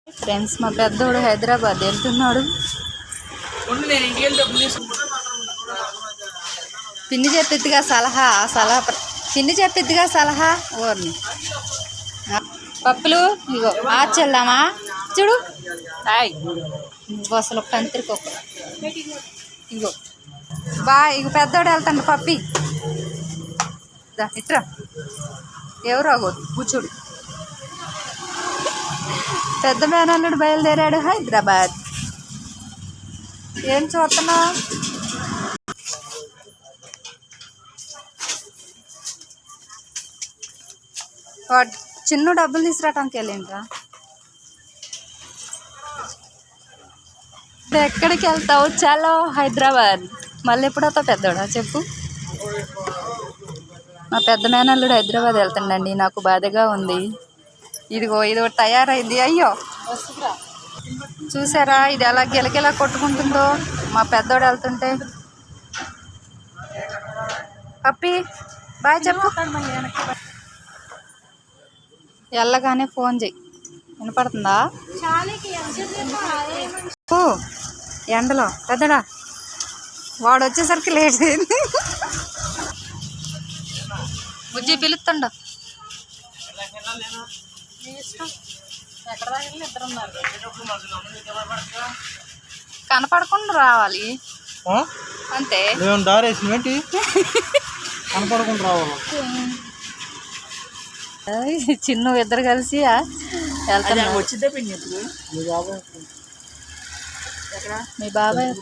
Friends మా పెద్దోడు హైదరాబాద్ వెళ్తున్నాడు. పిన్ని చెప్పిద్దిగా సలహా పిన్ని చెప్పిద్దిగా సలహా ఊరిని పప్పులు ఇగో మార్చెల్దామా చూడు అసలు కంత్రికొక ఇగో ఇగో పెద్దోడు వెళ్తాడు పప్పి ఇట్రా ఎవరో కూర్చుడు పెద్ద మేనల్లుడు బయలుదేరాడు హైదరాబాద్. ఏం చూస్తున్నావు? చిన్న డబ్బులు తీసుకురావటానికి వెళ్ళిండ్రా. ఎక్కడికి వెళ్తావు? చాలా హైదరాబాద్. మళ్ళీ ఎప్పుడు వస్తావు పెద్దోడా చెప్పు. మా పెద్ద మేనల్లుడు హైదరాబాద్ వెళ్తాడండి. నాకు బాధగా ఉంది. ఇదిగో ఇది తయారైంది. అయ్యో చూసారా ఇది ఎలా గిలగిలా కొట్టుకుంటుందో మా పెద్దోడు వెళ్తుంటే. పప్పి బాయ్ చెప్పు. వెళ్ళగానే ఫోన్ చెయ్యి. వినపడుతుందా? ఓ ఎండలో పెద్దడా వాడు వచ్చేసరికి లేట్ అయింది. బుజ్జి పిలుస్తుండ. కనపడకుండా రావాలి అంతే. కనపడకుండా రావాలి. చిన్న ఇద్దరు కలిసి వెళ్తాను. వచ్చిద్దే మీ బాబాయ్